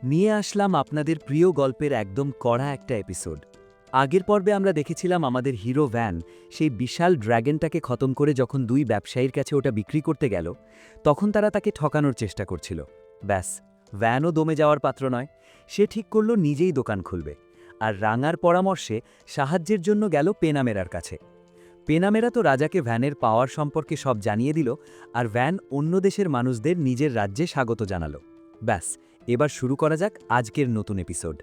নিয়ে আসলাম আপনাদের প্রিয় গল্পের একদম কড়া একটা এপিসোড। আগের পর্বে আমরা দেখেছিলাম আমাদের হিরো ভ্যান সেই বিশাল ড্র্যাগনটাকে খতম করে যখন দুই ব্যবসায়ীর কাছে ওটা বিক্রি করতে গেল, তখন তারা তাকে ঠকানোর চেষ্টা করছিল। ব্যাস, ভ্যানও দমে যাওয়ার পাত্র নয়। সে ঠিক করল নিজেই দোকান খুলবে। আর রাঙার পরামর্শে সাহায্যের জন্য গেল পেনামেরার কাছে। পেনামেরা তো রাজাকে ভ্যানের পাওয়ার সম্পর্কে সব জানিয়ে দিল, আর ভ্যান অন্য দেশের মানুষদের নিজের রাজ্যে স্বাগত জানালো। ব্যাস, এবার শুরু করা যাক আজকের নতুন এপিসোড।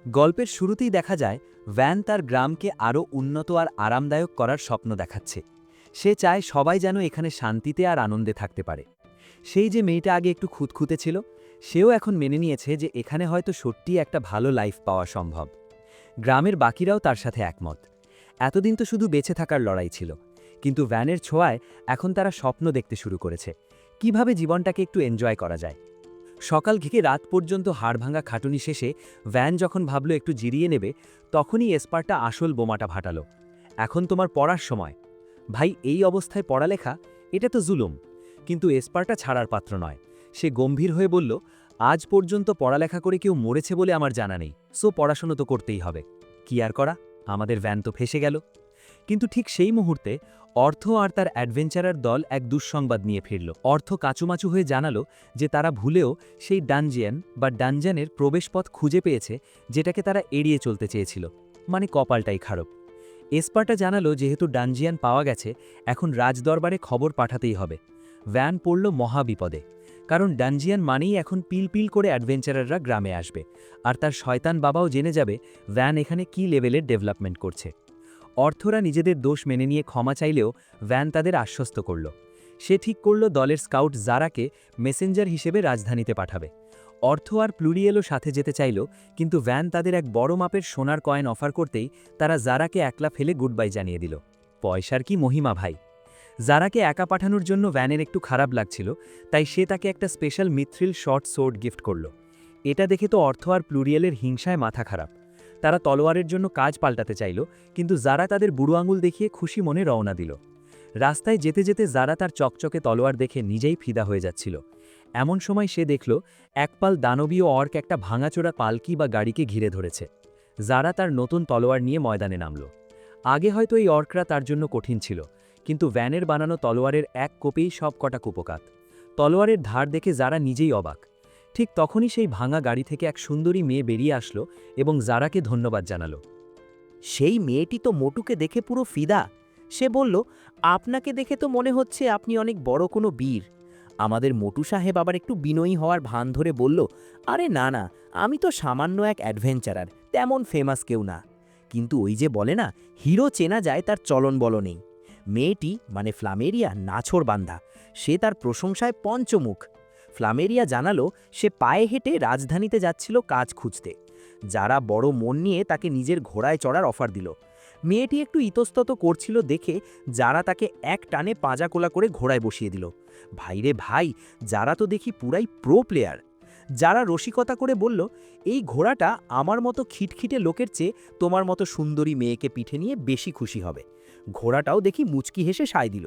গল্পের শুরুতেই দেখা যায় ভ্যান তার গ্রামকে আরও উন্নত আর আরামদায়ক করার স্বপ্ন দেখাচ্ছে। সে চায় সবাই যেন এখানে শান্তিতে আর আনন্দে থাকতে পারে। সেই যে মেয়েটা আগে একটু খুঁতখুঁতে ছিল, সেও এখন মেনে নিয়েছে যে এখানে হয়তো সত্যিই একটা ভালো লাইফ পাওয়া সম্ভব। গ্রামের বাকিরাও তার সাথে একমত। এতদিন তো শুধু বেঁচে থাকার লড়াই ছিল, কিন্তু ভ্যানের ছোঁয়ায় এখন তারা স্বপ্ন দেখতে শুরু করেছে কিভাবে জীবনটাকে একটু এনজয় করা যায়। সকাল থেকে রাত পর্যন্ত হাড়ভাঙা খাটুনি শেষে ভ্যান যখন ভাবল একটু জিরিয়ে নেবে, তখনই এসপারটা আসল বোমাটা ফাটালো। এখন তোমার পড়ার সময়। ভাই, এই অবস্থায় পড়ালেখা, এটা তো জুলুম। কিন্তু এসপারটা ছাড়ার পাত্র নয়। সে গম্ভীর হয়ে বলল, আজ পর্যন্ত পড়ালেখা করে কেউ মরেছে বলে আমার জানা নেই, সো পড়াশোনা তো করতেই হবে। কি আর করা, আমাদের ভ্যান তো ফেসে গেল। কিন্তু ঠিক সেই মুহূর্তে অর্থ আর তার অ্যাডভেঞ্চারার দল এক দুঃসংবাদ নিয়ে ফিরল। অর্থ কাচুমাচু হয়ে জানালো যে তারা ভুলেও সেই ডানজানের প্রবেশপথ খুঁজে পেয়েছে, যেটাকে তারা এড়িয়ে চলতে চেয়েছিল। মানে কপালটাই খারাপ। এসপারটা জানালো যেহেতু ডানজিয়ান পাওয়া গেছে, এখন রাজদরবারে খবর পাঠাতেই হবে। ভ্যান পড়ল মহাবিপদে, কারণ ডানজিয়ান মানেই এখন পিল করে অ্যাডভেঞ্চারাররা গ্রামে আসবে, আর তার শয়তান বাবাও জেনে যাবে ভ্যান এখানে কী লেভেলের ডেভেলপমেন্ট করছে। অর্থরা নিজেদের দোষ মেনে নিয়ে ক্ষমা চাইলেও ভ্যান তাদের আশ্বস্ত করল। সে ঠিক করল দলের স্কাউট জারাকে মেসেঞ্জার হিসেবে রাজধানীতে পাঠাবে। অর্থ আর প্লুরিয়েলও সাথে যেতে চাইল, কিন্তু ভ্যান তাদের এক বড় মাপের সোনার কয়েন অফার করতেই তারা জারাকে একলা ফেলে গুড বাই জানিয়ে দিল। পয়সার কি মহিমা ভাই! জারাকে একা পাঠানোর জন্য ভ্যানের একটু খারাপ লাগছিল, তাই সে তাকে একটা স্পেশাল মিথ্রিল শর্ট সোর্ড গিফট করল। এটা দেখে তো অর্থ আর প্লুরিয়েলের হিংসায় মাথা খারাপ। তারা তলোয়ারের জন্য কাজ পাল্টাতে চাইল, কিন্তু জারা তাদের বুড়ো আঙুল দেখিয়ে খুশি মনে রওনা দিল। রাস্তায় যেতে যেতে জারা তার চকচকে তলোয়ার দেখে নিজেই ফিদা হয়ে যাচ্ছিল। এমন সময় সে দেখল একপাল দানবীয় অর্ক একটা ভাঙাচোরা পালকি বা গাড়িকে ঘিরে ধরেছে। জারা তার নতুন তলোয়ার নিয়ে ময়দানে নামল। আগে হয়তো এই অর্করা তার জন্য কঠিন ছিল, কিন্তু ভ্যানের বানানো তলোয়ারের এক কোপেই সব কটা কুপোকাত। তলোয়ারের ধার দেখে জারা নিজেই অবাক। ঠিক তখনই সেই ভাঙা গাড়ি থেকে এক সুন্দরী মেয়ে বেরিয়ে আসলো এবং জারাকে ধন্যবাদ জানালো। সেই মেয়েটি তো মোটুকে দেখে পুরো ফিদা। সে বলল, আপনাকে দেখে তো মনে হচ্ছে আপনি অনেক বড় কোনো বীর। আমাদের মোটু সাহেব আবার একটু বিনয়ী হওয়ার ভান ধরে বলল, আরে না না, আমি তো সামান্য এক অ্যাডভেঞ্চারার, তেমন ফেমাস কেউ না। কিন্তু ওই যে বলে না, হিরো চেনা যায় তার চলন বল নেই। মেয়েটি মানে ফ্লামেরিয়া নাছোড় বান্ধা। সে তার প্রশংসায় পঞ্চমুখ। ফ্লামেরিয়া জানালো সে পায়ে হেঁটে রাজধানীতে যাচ্ছিল কাজ খুঁজতে। যারা বড় মন নিয়ে তাকে নিজের ঘোড়ায় চড়ার অফার দিল। মেয়েটি একটু ইতস্তত করছিল দেখে যারা তাকে এক টানে পাঁজাকোলা করে ঘোড়ায় বসিয়ে দিল। ভাইরে ভাই, যারা তো দেখি পুরাই প্রো প্লেয়ার। যারা রসিকতা করে বলল, এই ঘোড়াটা আমার মতো খিটখিটে লোকের চেয়ে তোমার মতো সুন্দরী মেয়েকে পিঠে নিয়ে বেশি খুশি হবে। ঘোড়াটাও দেখি মুচকি হেসে সায় দিল।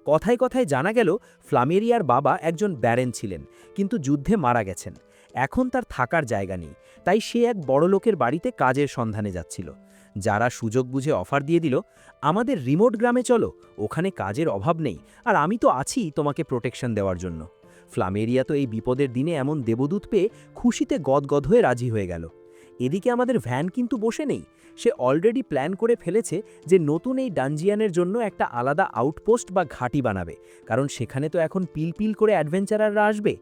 কথায় কথায় জানা গেল ফ্লামেরিয়ার বাবা একজন ব্যারেন ছিলেন, কিন্তু যুদ্ধে মারা গেছেন। এখন তার থাকার জায়গা নেই, তাই সে এক বড় লোকের বাড়িতে কাজের সন্ধানে যাচ্ছিল। যারা সুযোগ বুঝে অফার দিয়ে দিল, আমাদের রিমোট গ্রামে চলো, ওখানে কাজের অভাব নেই, আর আমি তো আছি তোমাকে প্রোটেকশন দেওয়ার জন্য। ফ্লামেরিয়া তো এই বিপদের দিনে এমন দেবদূত পেয়ে খুশিতে গদগদ হয়ে রাজি হয়ে গেল। এদিকে আমাদের ভ্যান কিন্তু বসে নেই। সে অলরেডি প্ল্যান করে ফেলেছে যে নতুন এই ডানজিয়ানের জন্য একটা আলাদা আউটপোস্ট বা ঘাঁটি বানাবে, কারণ সেখানে তো এখন পিল করে অ্যাডভেঞ্চারাররা আসবে।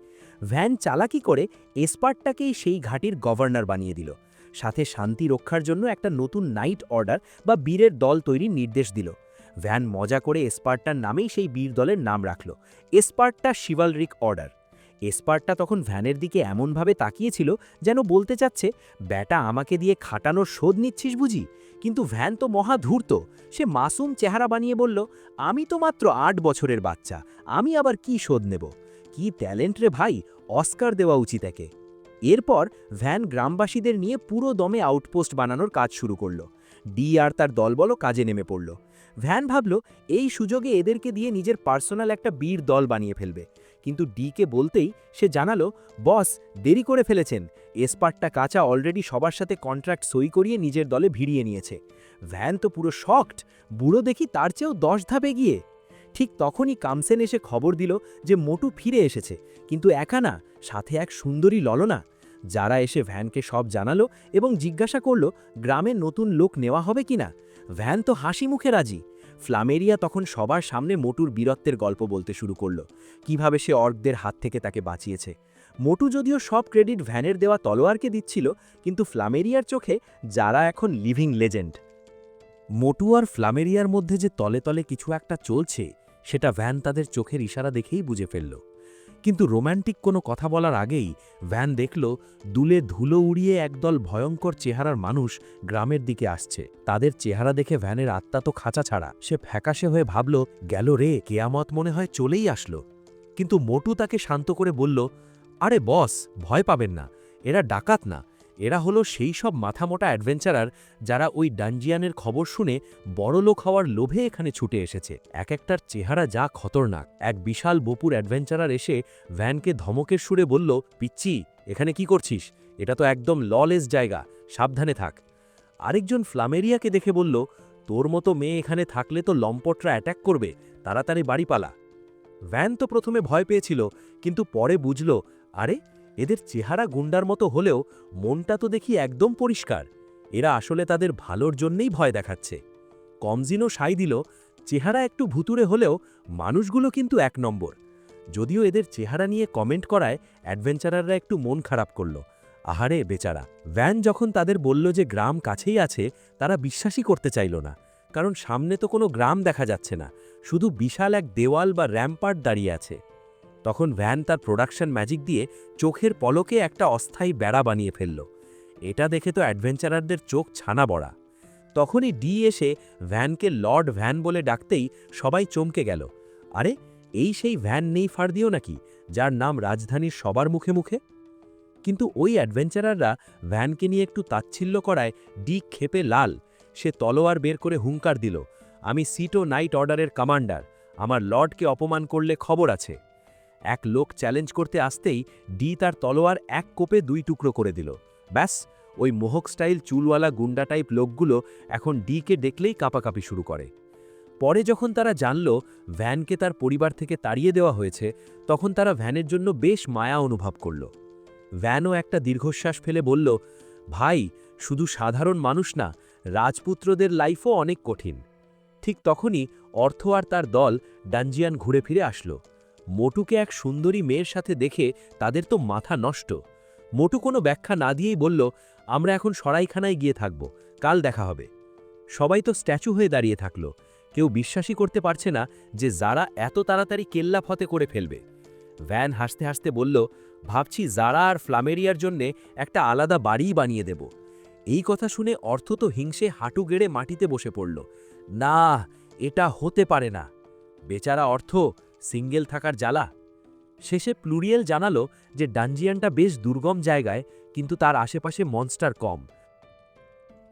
ভ্যান চালাকি করে এসপার্টটাকেই সেই ঘাঁটির গভর্নর বানিয়ে দিল। সাথে শান্তি রক্ষার জন্য একটা নতুন নাইট অর্ডার বা বীরের দল তৈরির নির্দেশ দিল। ভ্যান মজা করে এসপার্টার নামেই সেই বীর দলের নাম রাখল, এসপার্টা শিভালরিক অর্ডার। এসপার্টটা তখন ভ্যানের দিকে এমনভাবে তাকিয়েছিল যেন বলতে চাচ্ছে, ব্যাটা আমাকে দিয়ে খাটানোর শোধ নিচ্ছিস বুঝি। কিন্তু ভ্যান তো মহা ধূর্ত। সে মাসুম চেহারা বানিয়ে বলল, আমি তো মাত্র ৮ বছরের বাচ্চা, আমি আবার কি শোধ নেব। কি ট্যালেন্ট রে ভাই, অস্কার দেওয়া উচিত একে। এরপর ভ্যান গ্রামবাসীদের নিয়ে পুরো দমে আউটপোস্ট বানানোর কাজ শুরু করল। ডি আর তার দলবলও কাজে নেমে পড়ল। ভ্যান ভাবল এই সুযোগে এদেরকে দিয়ে নিজের পার্সোনাল একটা বীর দল বানিয়ে ফেলবে। কিন্তু ডিকে বলতেই সে জানালো, বস দেরি করে ফেলেছেন, এসপার্টটা কাঁচা অলরেডি সবার সাথে কন্ট্রাক্ট সই করিয়ে নিজের দলে ভিড়িয়ে নিয়েছে। ভ্যান তো পুরো শকড, বুড়ো দেখি তার চেয়েও 10 ধাপ এগিয়ে। ঠিক তখনই কামসেন এসে খবর দিল যে মোটু ফিরে এসেছে, কিন্তু একা না, সাথে এক সুন্দরী ললনা। যারা এসে ভ্যানকে সব জানালো এবং জিজ্ঞাসা করলো গ্রামে নতুন লোক নেওয়া হবে কিনা। ভ্যান তো হাসি মুখে রাজি। ফ্লামেরিয়া তখন সবার সামনে মোটুর বীরত্বের গল্প বলতে শুরু করলো, কিভাবে সে অর্কদের হাত থেকে তাকে বাঁচিয়েছে। মোটু যদিও সব ক্রেডিট ভ্যানের দেওয়া তলোয়ারকে দিচ্ছিল, কিন্তু ফ্লামেরিয়ার চোখে যারা এখন লিভিং লেজেন্ড। মোটু আর ফ্লামেরিয়ার মধ্যে যে তলে তলে কিছু একটা চলছে, সেটা ভ্যান তাদের চোখের ইশারা দেখেই বুঝে ফেলল। কিন্তু রোম্যান্টিক কোনো কথা বলার আগেই ভ্যান দেখল দুলে ধুলো উড়িয়ে একদল ভয়ঙ্কর চেহারার মানুষ গ্রামের দিকে আসছে। তাদের চেহারা দেখে ভ্যানের আত্মা তো খাঁচা ছাড়া। সে ফ্যাকাশে হয়ে ভাবল, গেল রে, কেয়ামত মনে হয় চলেই আসলো। কিন্তু মোটু তাকে শান্ত করে বলল, আরে বস, ভয় পাবেন না, এরা ডাকাত না, এরা হলো সেই সব মাথামোটা অ্যাডভেঞ্চারার যারা ওই ডানজিয়ানের খবর শুনে বড়লোক হওয়ার লোভে এখানে ছুটে এসেছে। এক একটার চেহারা যা খতরনাক। এক বিশাল বপুর অ্যাডভেঞ্চারার এসে ভ্যানকে ধমকের সুরে বলল, পিচ্চি, এখানে কি করছিস? এটা তো একদম ললেস জায়গা, সাবধানে থাক। আরেকজন ফ্লামেরিয়াকে দেখে বলল, তোর মতো মেয়ে এখানে থাকলে তো লম্পটরা অ্যাট্যাক করবে, তাড়াতাড়ি বাড়ি পালা। ভ্যান তো প্রথমে ভয় পেয়েছিল, কিন্তু পরে বুঝল, আরে এদের চেহারা গুন্ডার মতো হলেও মনটা তো দেখি একদম পরিষ্কার। এরা আসলে তাদের ভালোর জন্যেই ভয় দেখাচ্ছে। কমজিনও সাই দিল, চেহারা একটু ভুতুরে হলেও মানুষগুলো কিন্তু 1 নম্বর। যদিও এদের চেহারা নিয়ে কমেন্ট করায় অ্যাডভেঞ্চারাররা একটু মন খারাপ করল। আহারে বেচারা। ভ্যান যখন তাদের বলল যে গ্রাম কাছেই আছে, তারা বিশ্বাসই করতে চাইল না, কারণ সামনে তো কোনো গ্রাম দেখা যাচ্ছে না, শুধু বিশাল এক দেওয়াল বা র্যাম্পার্ট দাঁড়িয়ে আছে। তখন ভ্যান তার প্রোডাকশন ম্যাজিক দিয়ে চোখের পলকে একটা অস্থায়ী বেড়া বানিয়ে ফেলল। এটা দেখে তো অ্যাডভেঞ্চারারদের চোখ ছানা বড়া। তখনই ডি এসে ভ্যানকে লর্ড ভ্যান বলে ডাকতেই সবাই চমকে গেল। আরে এই সেই ভ্যান নেই ফার্দিও নাকি, যার নাম রাজধানীর সবার মুখে মুখে? কিন্তু ওই অ্যাডভেঞ্চারাররা ভ্যানকে নিয়ে একটু তাচ্ছিল্য করায় ডি ক্ষেপে লাল। সে তলোয়ার বের করে হুঙ্কার দিল, আমি সিটো নাইট অর্ডারের কমান্ডার, আমার লর্ডকে অপমান করলে খবর আছে। এক লোক চ্যালেঞ্জ করতে আসতেই ডি তার তলোয়ার এক কোপে 2 টুকরো করে দিল। ব্যাস, ওই মোহক স্টাইল চুলওয়ালা গুন্ডা টাইপ লোকগুলো এখন ডিকে দেখলেই কাঁপাকাঁপি শুরু করে। পরে যখন তারা জানল ভ্যানকে তার পরিবার থেকে তাড়িয়ে দেওয়া হয়েছে, তখন তারা ভ্যানের জন্য বেশ মায়া অনুভব করল। ভ্যানও একটা দীর্ঘশ্বাস ফেলে বলল, ভাই, শুধু সাধারণ মানুষ না, রাজপুত্রদের লাইফও অনেক কঠিন। ঠিক তখনই অর্থ আর তার দল ডানজিয়ান ঘুরে ফিরে আসলো। মোটুকে এক সুন্দরী মেয়ের সাথে দেখে তাদের তো মাথা নষ্ট। মোটু কোনো ব্যাখ্যা না দিয়েই বলল, আমরা এখন সরাইখানায় গিয়ে থাকব, কাল দেখা হবে। সবাই তো স্ট্যাচু হয়ে দাঁড়িয়ে থাকলো। কেউ বিশ্বাসই করতে পারছে না যে যারা এত তাড়াতাড়ি কেল্লা ফতে করে ফেলবে। ভ্যান হাসতে হাসতে বলল, ভাবছি যারা আর ফ্লামেরিয়ার জন্যে একটা আলাদা বাড়িই বানিয়ে দেব। এই কথা শুনে অর্থ তো হিংসে হাঁটু গেড়ে মাটিতে বসে পড়ল। না, এটা হতে পারে না। বেচারা অর্থ, সিঙ্গেল থাকার জ্বালা। শেষে প্লুরিয়েল জানালো যে ডানজিয়ানটা বেশ দুর্গম জায়গায়, কিন্তু তার আশেপাশে মনস্টার কম।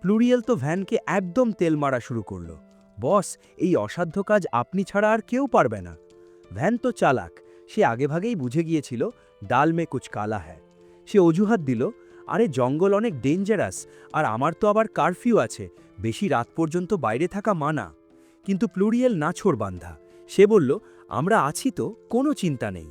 প্লুরিয়েল তো ভ্যানকে একদম তেল মারা শুরু করল। বস, এই অসাধ্য কাজ আপনি ছাড়া আর কেউ পারবে না। ভ্যান তো চালাক, সে আগেভাগেই বুঝে গিয়েছিল ডাল মে কুছ কালা হ্যায়। সে অজুহাত দিল, আরে জঙ্গল অনেক ডেঞ্জারাস, আর আমার তো আবার কারফিউ আছে, বেশি রাত পর্যন্ত বাইরে থাকা মানা। কিন্তু প্লুরিয়েল নাছোড় বান্ধা। সে বলল, আমরা আছি তো, কোনো চিন্তা নেই।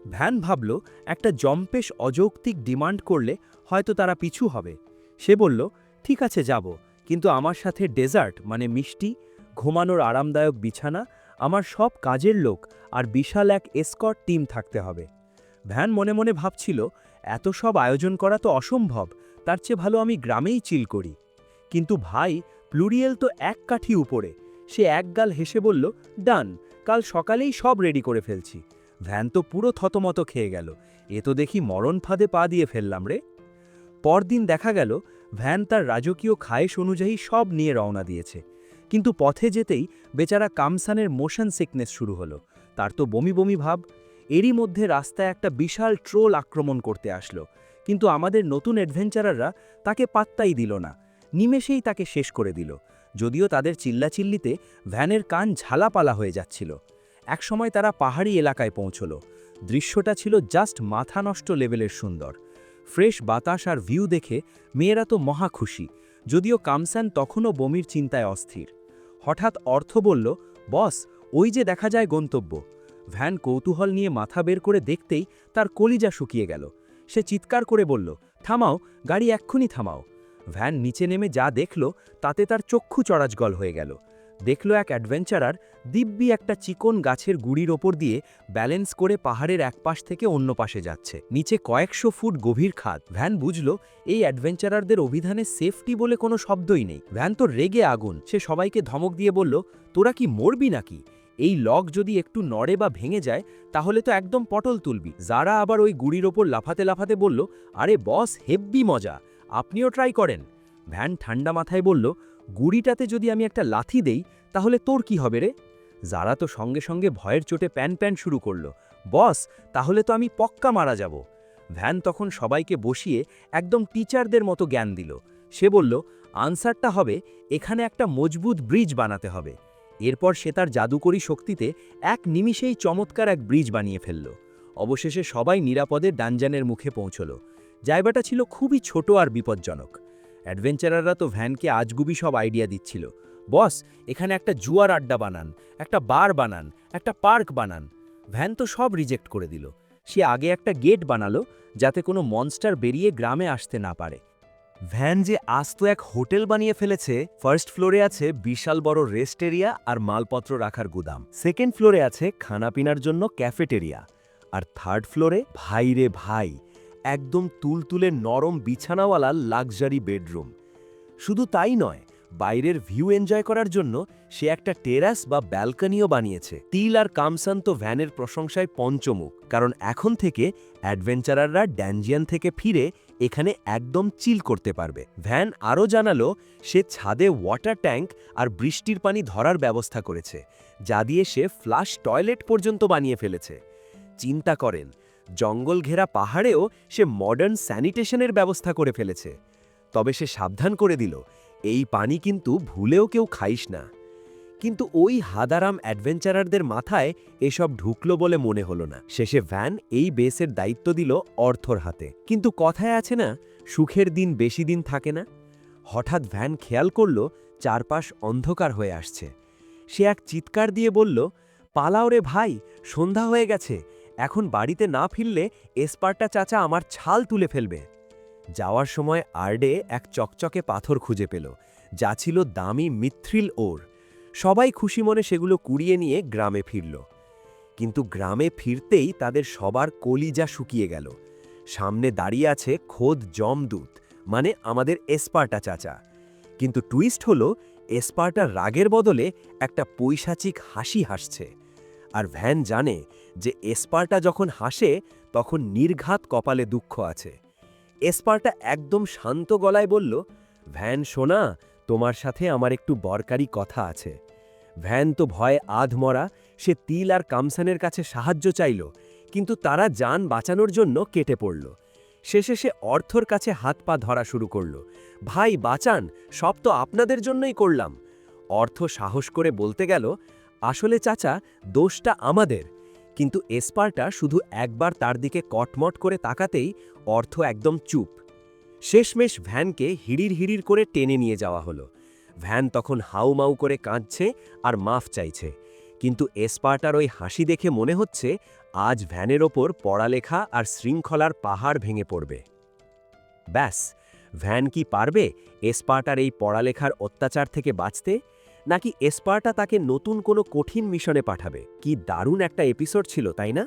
ভ্যান ভাবল একটা জম্পেশ অযৌক্তিক ডিমান্ড করলে হয়তো তারা পিছু হবে। সে বলল, ঠিক আছে যাব, কিন্তু আমার সাথে ডেজার্ট মানে মিষ্টি, ঘুমানোর আরামদায়ক বিছানা, আমার সব কাজের লোক আর বিশাল এক এসকর্ট টিম থাকতে হবে। ভ্যান মনে মনে ভাবছিল, এত সব আয়োজন করা তো অসম্ভব, তার চেয়ে ভালো আমি গ্রামেই চিল করি। কিন্তু ভাই, প্লুরিয়েল তো এক কাঠি উপরে। সে একগাল হেসে বলল, ডান, কাল সকালেই সব রেডি করে ফেলছি। ভ্যান তো পুরো থতমত খেয়ে গেল, এ তো দেখি মরণ ফাঁদে পা দিয়ে ফেললাম রে। পরদিন দেখা গেল ভ্যান তার রাজকীয় খায়েশ অনুযায়ী সব নিয়ে রওনা দিয়েছে। কিন্তু পথে যেতেই বেচারা কামসানের মোশন সিকনেস শুরু হলো। তার তো বমি বমি ভাব। এরই মধ্যে রাস্তায় একটা বিশাল ট্রোল আক্রমণ করতে আসলো, কিন্তু আমাদের নতুন অ্যাডভেঞ্চারাররা তাকে পাত্তাই দিল না, নিমেষেই তাকে শেষ করে দিল। যদিও তাদের চিল্লাচিল্লিতে ভ্যানের কান ঝালাপালা হয়ে যাচ্ছিল। একসময় তারা পাহাড়ি এলাকায় পৌঁছল। দৃশ্যটা ছিল জাস্ট মাথা নষ্ট লেভেলের সুন্দর। ফ্রেশ বাতাস আর ভিউ দেখে মেয়েরা তো মহা খুশি, যদিও কামসান তখনও বমির চিন্তায় অস্থির। হঠাৎ অর্থ বলল, বস, ওই যে দেখা যায় গন্তব্য। ভ্যান কৌতূহল নিয়ে মাথা বের করে দেখতেই তার কলিজা শুকিয়ে গেল। সে চিৎকার করে বলল, থামাও, গাড়ি এক্ষুনি থামাও। ভ্যান নিচে নেমে যা দেখল তাতে তার চক্ষু চড়াচগল হয়ে গেল। দেখল এক অ্যাডভেঞ্চারার দিব্যি একটা চিকন গাছের গুড়ির ওপর দিয়ে ব্যালেন্স করে পাহাড়ের এক পাশ থেকে অন্য পাশে যাচ্ছে। নিচে কয়েকশো ফুট গভীর খাদ। ভ্যান বুঝল এই অ্যাডভেঞ্চারারদের অভিধানে সেফটি বলে কোনো শব্দই নেই। ভ্যান তো রেগে আগুন। সে সবাইকে ধমক দিয়ে বলল, তোরা কি মরবি নাকি? এই লক যদি একটু নড়ে বা ভেঙে যায় তাহলে তো একদম পটল তুলবি। যারা আবার ওই গুড়ির ওপর লাফাতে লাফাতে বলল, আরে বস, হেব্বি মজা, আপনিও ট্রাই করেন। ভ্যান ঠান্ডা মাথায় বলল, গুড়িটাতে যদি আমি একটা লাথি দেই তাহলে তোর কি হবে রে? যারা তো সঙ্গে সঙ্গে ভয়ের চোটে প্যান প্যান শুরু করলো, বস, তাহলে তো আমি পক্কা মারা যাব। ভ্যান তখন সবাইকে বসিয়ে একদম টিচারদের মতো জ্ঞান দিল। সে বলল, আনসারটা হবে এখানে একটা মজবুত ব্রিজ বানাতে হবে। এরপর সে তার জাদুকরী শক্তিতে এক নিমিষেই চমৎকার এক ব্রিজ বানিয়ে ফেলল। অবশেষে সবাই নিরাপদে ডানজানের মুখে পৌঁছল। জায়গাটা ছিল খুবই ছোট আর বিপজ্জনক। অ্যাডভেঞ্চারাররা তো ভ্যানকে আজগুবি সব আইডিয়া দিচ্ছিল। বস, এখানে একটা জুয়ার আড্ডা বানান, একটা বার বানান, একটা পার্ক বানান। ভ্যান তো সব রিজেক্ট করে দিল। সে আগে একটা গেট বানালো যাতে কোনো মনস্টার বেরিয়ে গ্রামে আসতে না পারে। ভ্যান যে আস্ত এক হোটেল বানিয়ে ফেলেছে। ফার্স্ট ফ্লোরে আছে বিশাল বড় রেস্ট এরিয়া আর মালপত্র রাখার গুদাম। সেকেন্ড ফ্লোরে আছে খানাপিনার জন্য ক্যাফেটেরিয়া। আর থার্ড ফ্লোরে, ভাই রে ভাই, একদম তুলতুলে নরম বিছানাওয়ালা লাক্সারি বেডরুম। শুধু তাই নয়, বাইরের ভিউ এনজয় করার জন্য সে একটা টেরাস বা ব্যালকনিও বানিয়েছে। তিল আর কামসান তো ভ্যানের প্রশংসায় পঞ্চমুখ, কারণ এখন থেকে অ্যাডভেঞ্চারাররা ড্যানজিয়ান থেকে ফিরে এখানে একদম চিল করতে পারবে। ভ্যান আরও জানালো সে ছাদে ওয়াটার ট্যাঙ্ক আর বৃষ্টির পানি ধরার ব্যবস্থা করেছে, যা দিয়ে সে ফ্লাশ টয়লেট পর্যন্ত বানিয়ে ফেলেছে। চিন্তা করেন, জঙ্গল ঘেরা পাহাড়েও সে মডার্ন স্যানিটেশনের ব্যবস্থা করে ফেলেছে। তবে সে সাবধান করে দিল, এই পানি কিন্তু ভুলেও কেউ খাইস না। কিন্তু ওই হাদারাম অ্যাডভেঞ্চারারদের মাথায় এসব ঢুকলো বলে মনে হলো না। শেষে ভ্যান এই বেসের দায়িত্ব দিল অর্থর হাতে। কিন্তু কথায় আছে না, সুখের দিন বেশি দিন থাকে না। হঠাৎ ভ্যান খেয়াল করল চারপাশ অন্ধকার হয়ে আসছে। সে এক চিৎকার দিয়ে বলল, পালাও রে ভাই, সন্ধ্যা হয়ে গেছে। এখন বাড়িতে না ফিরলে এসপার্টা চাচা আমার ছাল তুলে ফেলবে। যাওয়ার সময় আর্ডে এক চকচকে পাথর খুঁজে পেল, যা ছিল দামি মিথ্রিল ওর। সবাই খুশি মনে সেগুলো কুড়িয়ে নিয়ে গ্রামে ফিরল। কিন্তু গ্রামে ফিরতেই তাদের সবার কলিজা শুকিয়ে গেল। সামনে দাঁড়িয়ে আছে খোদ জমদূত, মানে আমাদের এসপার্টা চাচা। কিন্তু টুইস্ট হলো, এসপার্টা রাগের বদলে একটা পৈশাচিক হাসি হাসছে। আর ভ্যান জানে যে এসপার্টা যখন হাসে তখন নির্ঘাত কপালে দুঃখ আছে। এসপার্টা একদম শান্ত গলায় বলল, ভ্যান শোনা, তোমার সাথে আমার একটু দরকারি কথা আছে। ভ্যান তো ভয়ে আধমরা। সে তিল আর কামসানের কাছে সাহায্য চাইল, কিন্তু তারা যান বাঁচানোর জন্য কেটে পড়ল। শেষে সে অর্থর কাছে হাত পা ধরা শুরু করল। ভাই বাঁচান, সব তো আপনাদের জন্যই করলাম। অর্থ সাহস করে বলতে গেল, আসলে চাচা, দোষটা আমাদের। কিন্তু এসপার্টা শুধু একবার তার দিকে কটমট করে তাকাতেই অর্থ একদম চুপ। শেষমেশ ভ্যানকে হিড়ির হিড়ির করে টেনে নিয়ে যাওয়া হলো। ভ্যান তখন হাউমাউ করে কাঁদছে আর মাফ চাইছে। কিন্তু এসপার্টার ওই হাসি দেখে মনে হচ্ছে আজ ভ্যানের ওপর পড়ালেখা আর শৃঙ্খলার পাহাড় ভেঙে পড়বে। ব্যাস, ভ্যান কি পারবে এসপার্টার এই পড়ালেখার অত্যাচার থেকে বাঁচতে, নাকি এসপার্টা তাকে নতুন কোনো কঠিন মিশনে পাঠাবে? কি দারুণ একটা এপিসোড ছিল, তাই না?